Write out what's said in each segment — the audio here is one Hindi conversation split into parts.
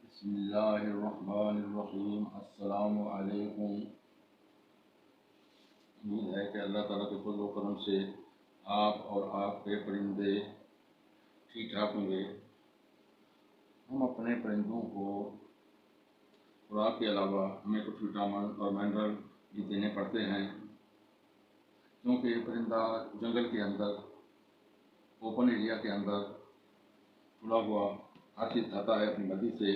बिस्मिल्लाहिर्रहमानिर्रहीम। अस्सलामु अलैकुम। उम्मीद है कि अल्लाह ताला के फज़ल व करम से आप और आपके परिंदे ठीक ठाक होंगे। हम अपने परिंदों को खुराक के अलावा हमें कुछ विटामिन और मिनरल भी देने पड़ते हैं, क्योंकि परिंदा जंगल के अंदर, ओपन एरिया के अंदर खुला हुआ हर चीज़ खाता है अपनी मर्जी से।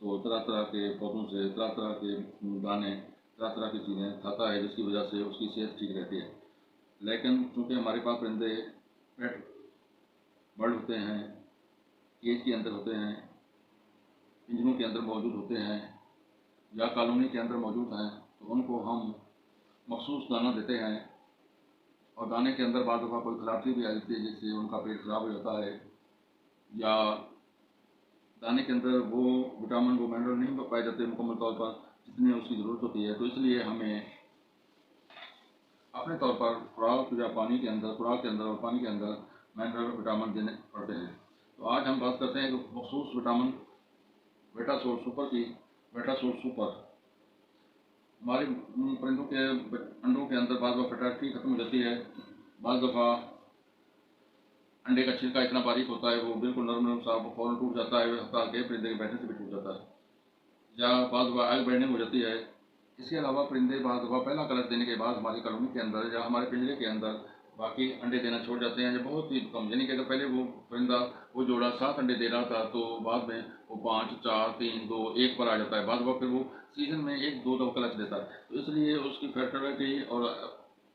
तो तरह तरह के पौधों से तरह तरह के दाने, तरह तरह की चीज़ें खाता है, जिसकी वजह से उसकी सेहत ठीक रहती है। लेकिन चूँकि हमारे पास परिंदे पेट बर्ड होते हैं, केज के अंदर होते हैं, पिंजरों के अंदर मौजूद होते हैं या कॉलोनी के अंदर मौजूद हैं, तो उनको हम मखसूस दाना देते हैं। और दाने के अंदर बाद दफ़ा कोई खराबी भी आ जाती है, जिससे उनका पेट खराब हो जाता है, या दाने के अंदर वो विटामिन वो मिनरल नहीं पाए जाते मुकम्मल तौर पर जितनी उसकी ज़रूरत होती है। तो इसलिए हमें अपने तौर पर खुराक या पानी के अंदर, खुराक के अंदर और पानी के अंदर मिनरल विटामिन देने पड़ते हैं। तो आज हम बात करते हैं कि मखसूस विटामिन बेटासोल सुपर की। बेटासोल सुपर हमारे परिंदों के अंडों के अंदर बाद फर्टिलिटी खत्म हो जाती है। बाद दफ़ा अंडे का छिलका इतना बारीक होता है, वो बिल्कुल नरम नरम सा, वो फौरन टूट जाता है, हत्ता के परिंदे के बैठने से भी टूट जाता है, या बाद दफ़ा एग बैठने हो जाती है। इसके अलावा परिंदे बाद दफ़ा पहला कलर देने के बाद हमारी कॉलोनी के अंदर या हमारे पिंजरे के अंदर बाकी अंडे देना छोड़ जाते हैं, जो बहुत ही कम। यानी कि अगर पहले वो परिंदा वो जोड़ा 7 अंडे दे रहा था, तो बाद में वो 5, 4, 3, 2, 1 पर आ जाता है। बाद दफ़ा फिर वो सीजन में 1-2 दफ़ा कलच देता है। तो इसलिए उसकी फर्टिलिटी और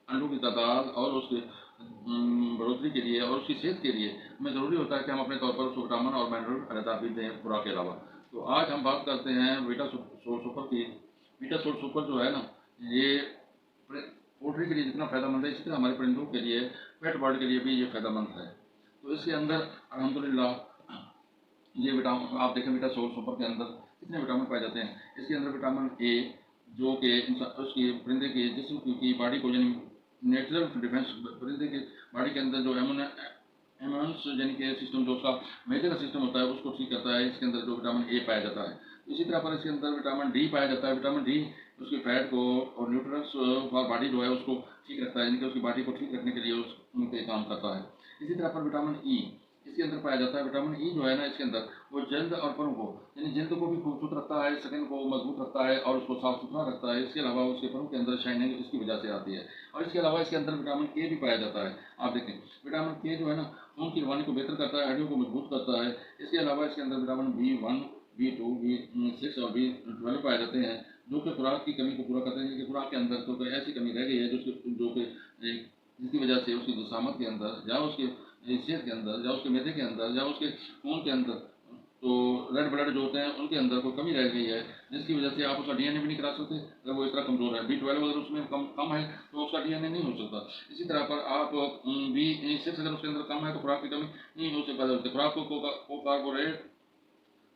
अंडों की तादाद और उसकी बढ़ोतरी के लिए और उसकी सेहत के लिए हमें ज़रूरी होता है कि हम अपने तौर पर उसको विटामिन और मिनरल अलग भी दें खुराक के अलावा। तो आज हम बात करते हैं बेटासोल सुपर की। बेटासोल सुपर जो है ना, ये पोल्ट्री के लिए जितना फ़ायदेमंद है, इसी तरह हमारे परिंदों के लिए, पेट बर्ड के लिए भी ये फ़ायदेमंद है। तो इसके अंदर अल्हम्दुलिल्लाह ये विटामिन आप देखें, बेटासोल सुपर के अंदर कितने विटामिन पाए जाते हैं। इसके अंदर विटामिन ए, जो कि उसकी परिंदे के जिस्म की बॉडी को, यानी नेचुरल डिफेंस, परिंदे के बॉडी के अंदर जो एम्यून्स यानी कि सिस्टम, जो उसका मैदे का सिस्टम होता है, उसको ठीक करता है। इसके अंदर जो विटामिन ए पाया जाता है। इसी तरह पर इसके अंदर विटामिन डी पाया जाता है। विटामिन डी उसकी फैट को और न्यूट्रिएंट्स फॉर बॉडी जो है उसको ठीक रखता है, यानी कि उसकी बॉडी को ठीक रखने के लिए उनके काम करता है। इसी तरह पर विटामिन ई इसके अंदर पाया जाता है। विटामिन ई जो है ना, इसके अंदर वो जल्द और परों को, यानी जल्द को भी खूबसूरत रखता है, स्किन को मजबूत रखता है और उसको साफ सुथरा रखता है। इसके अलावा उसके परों के अंदर शाइनिंग इसकी वजह से आती है। और इसके अलावा इसके अंदर विटामिन के भी पाया जाता है। आप देखें, विटामिन के जो है ना, खून की रवानी को बेहतर करता है, हड्डियों को मजबूत करता है। इसके अलावा इसके अंदर विटामिन B1, B2, B6 और B12 पाए जाते हैं, जो कि खुराक की कमी को पूरा करते हैं। कि खुराक के अंदर तो कोई ऐसी कमी रह गई है जो कि जिसकी वजह से उसकी जसामत के अंदर या उसके सेहत के अंदर या उसके मैदे के अंदर या उसके खून के अंदर, तो रेड ब्लड जो होते हैं उनके अंदर कोई कमी रह गई है, जिसकी वजह से आप उसका डीएनए भी नहीं करा सकते। अगर वो इस तरह कमजोर है, B12 अगर उसमें कम है, तो उसका डीएनए नहीं हो सकता। इसी तरह पर आप B6 अगर उसके अंदर कम है, तो खुराक की कमी नहीं हो सकती। खुराक को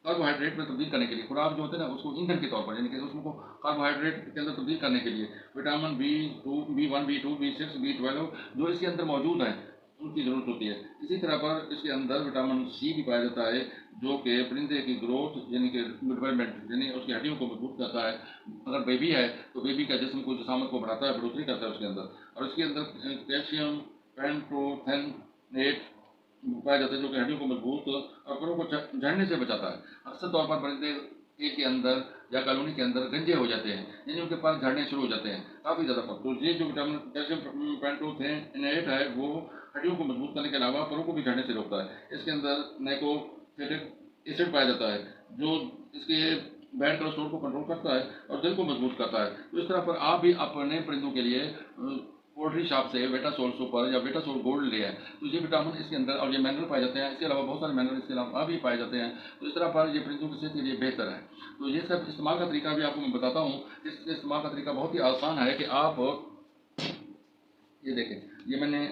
कार्बोहाइड्रेट में तब्दील करने के लिए, खुराक जो होते हैं ना, उसको ईंधन के तौर पर, यानी कि उसमें को कार्बोहाइड्रेट के अंदर तब्दील करने के लिए vitamin B1, B2, B6, B12 जो इसके अंदर मौजूद है, उनकी ज़रूरत होती है। इसी तरह पर इसके अंदर विटामिन सी भी पाया जाता है, जो कि परिंदे की ग्रोथ यानी कि डेवलपमेंट, यानी उसकी हड्डियों को मजबूत करता है। अगर बेबी है तो बेबी का जिस्म को, जसामत को बढ़ाता है, बढ़ोतरी करता है उसके अंदर। और इसके अंदर कैल्शियम पेंटोथेनेट पाया जाता है, जो कि हड्डियों को मजबूत और परों को झड़ने से बचाता है। अक्सर तौर पर परिंदे के अंदर या कॉलोनी के अंदर गंजे हो जाते हैं, यानी उनके पास झड़ने शुरू हो जाते हैं काफ़ी ज़्यादा पर। तो ये जो विटामिन कैल्शियम पेंटोथेनेट है, वो हड्डियों को मजबूत करने के अलावा परों को भी झड़ने से रोकता है। इसके अंदर नाइकोटिक एसिड पाया जाता है, जो इसके बैड कोलेस्ट्रॉल को कंट्रोल करता है और दिल को मजबूत करता है। तो इस तरह पर आप भी अपने परिंदों के लिए पोल्ट्री शॉप से बेटासोल सुपर या बेटासोल गोल्ड लिया है, तो ये विटामिन इसके अंदर और ये मिनरल पाए जाते हैं। इसके अलावा बहुत सारे मिनरल इसके अलावा भी पाए जाते हैं। तो इस तरह पर ये परिंदों की सेहत के लिए बेहतर है। तो ये सब इस्तेमाल का तरीका भी आपको मैं बताता हूँ। इसके इस्तेमाल का तरीका बहुत ही आसान है कि आप ये देखें, ये मैंने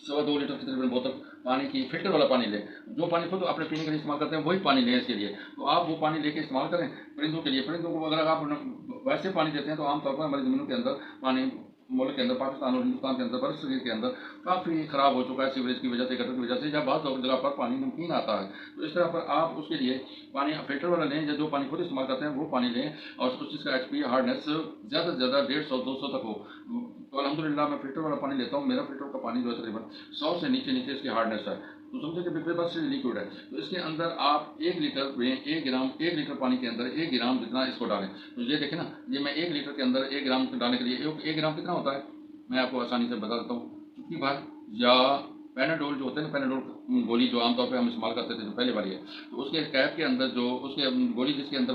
2.25 लीटर की तकरीबन बोतल पानी की, फिल्टर वाला पानी लें। जो पानी खुद अपने पीने के लिए इस्तेमाल करते हैं वही पानी लें इसके लिए। तो आप वो पानी लेके इस्तेमाल करें परिंदों के लिए। परिंदों को अगर आप वैसे पानी देते हैं, तो आमतौर पर हमारी ज़मीनों के अंदर पानी मुल्क के अंदर, पाकिस्तान और हिंदुस्तान के अंदर, बरसगीर के अंदर काफ़ी ख़राब हो चुका है सीवरेज की वजह से, गटर की वजह से, या बहुत जगह पर पानी नमकीन आता है। तो इस तरह पर आप उसके लिए पानी फिल्टर वाला लें, या जो पानी खुद इस्तेमाल करते हैं वो पानी लें, और उस चीज़ का HP हार्डनेस ज़्यादा से ज़्यादा 150-200 तक हो। तो अल्हम्दुलिल्लाह मैं फ़िल्टर वाला पानी लेता हूँ। मेरा फ़िल्टर का पानी जो है तकरीबन 100 से नीचे इसकी हार्डनेस है। तो समझे कि बिल्कुल बस लिक्विड है। तो इसके अंदर आप 1 लीटर में 1 ग्राम, 1 लीटर पानी के अंदर 1 ग्राम जितना इसको डालें। तो ये देखें ना, ये मैं 1 लीटर के अंदर 1 ग्राम डालने के लिए, 1 ग्राम कितना होता है मैं आपको आसानी से बता देता हूँ। चुटकी भर, या पैनाडोल जो होते हैं ना, पैनाडोल गोली जो आमतौर पे हम इस्तेमाल करते थे, जो पहले वाली है, तो उसके कैप के अंदर जो उसके गोली जिसके अंदर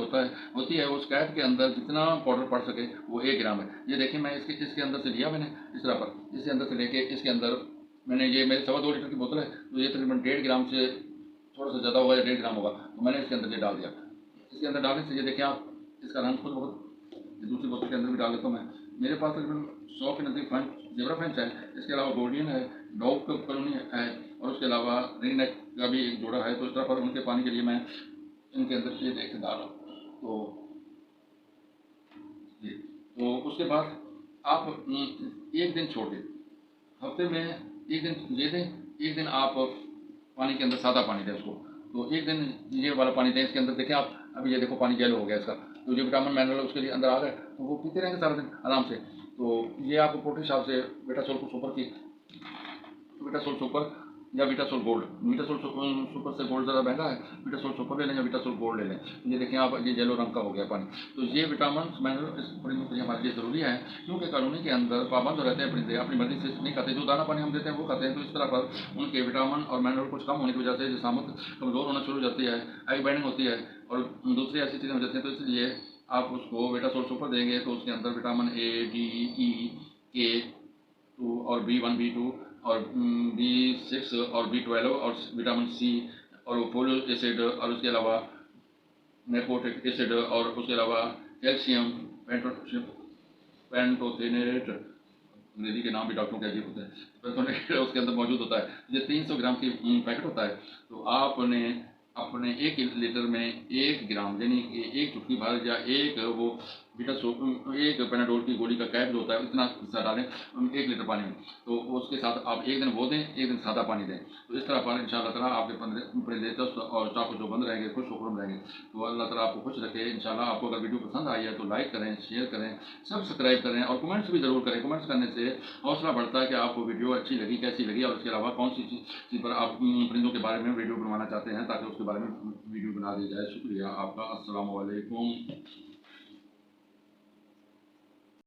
होती है, उस कैप के अंदर जितना पाउडर पड़ सके वो 1 ग्राम है। ये देखिए मैं इसके अंदर से लिया मैंने इस तरह पर, इसके अंदर से लेके इसके अंदर मैंने, ये मेरे 2.25 लीटर की बोतल है, तो ये तकरीबन 1.5 ग्राम से थोड़ा सा ज़्यादा होगा, या 1.5 ग्राम होगा। तो मैंने इसके अंदर ये डाल दिया। इसके अंदर डालने से ये देखें आप, इसका रंग खुद बहुत, दूसरी बोतल के अंदर भी डाल देता हूँ मैं। मेरे पास तकरीबन 100 के नज़दीक जेब्रा फ्रेंच है, इसके अलावा गोल्डियन है, डॉग कॉलोनी है, और उसके अलावा रिंग नेक का भी एक जोड़ा है। तो इस तरह पर उनके पानी के लिए मैं इनके अंदर ये देख डाल रहा हूँ। तो उसके बाद आप एक दिन छोड़ दें, हफ्ते में एक दिन ये दें, एक दिन आप पानी के अंदर सादा पानी दें उसको। तो एक दिन ये वाला पानी दें, इसके अंदर देखें आप, अभी ये देखो पानी येलो हो गया इसका, तो जो विटामिन मिनरल उसके लिए अंदर आ गए, तो वो पीते रहेंगे सारा दिन आराम से। तो ये आपको प्रोटीन हिसाब से बेटासोल को सुपर की, विटासोल सुपर या विटासोल गोल्ड, विटासोल सुपर से गोल्ड ज़्यादा महंगा है, विटासोल सुपर ले लें या विटासोल गोल्ड ले लें। ये देखें आप, ये येलो रंग का हो गया पानी। तो ये विटामिन मिनरल इस परिंदों के लिए हमारे लिए ज़रूरी है, क्योंकि कॉलोनी के अंदर पाबंद रहते हैं परिंदे, अपनी मर्जी से नहीं खाते, जो दाना पानी हम देते हैं वो खाते हैं। तो इस तरह पर उनके विटामिन और मिनरल कुछ कम होने की वजह से जिस्मात कमज़ोर होना शुरू हो जाती है, आई बाइंडिंग होती है, और दूसरी ऐसी चीज़ें हो जाती हैं। तो इसलिए आप उसको विटासोल सुपर देंगे तो उसके अंदर vitamin A, D, E, K, 2 और B1, B2 और B6 और B12 और विटामिन C और फोलिक एसिड, और उसके अलावा नेपोटिक एसिड, और उसके अलावा कैल्शियम पेंटोथेनेट, अंग्रेजी के नाम भी डॉक्टरों के अजीब होते हैं, पेंटोथेनेट उसके अंदर मौजूद होता है। ये 300 ग्राम की पैकेट होता है। तो आपने अपने 1 लीटर में 1 ग्राम यानी एक चुटकी भर, या एक वो एक पेनाडोल की गोली का कैप जो होता है, इतना हिस्सा डालें 1 लीटर पानी में। तो उसके साथ आप एक दिन वो दें, एक दिन सादा पानी दें। तो इस तरह पर इंशाअल्लाह ताला आपके परिंदे तस्त और चाकू जो बंद रहेंगे, खुश खुरम रहेंगे। तो अल्लाह ताला आपको खुश रखे इंशाअल्लाह। आपको अगर वीडियो पसंद आई है तो लाइक करें, शेयर करें, सब्सक्राइब करें, और कमेंट्स भी ज़रूर करें। कमेंट्स करने से हौसला बढ़ता है कि आपको वीडियो अच्छी लगी, कैसी लगी, और उसके अलावा कौन सी चीज़ पर आप परिंदों के बारे में वीडियो बनवाना चाहते हैं, ताकि उसके बारे में वीडियो बना दी जाए। शुक्रिया आपका। अस्सलाम वालेकुम।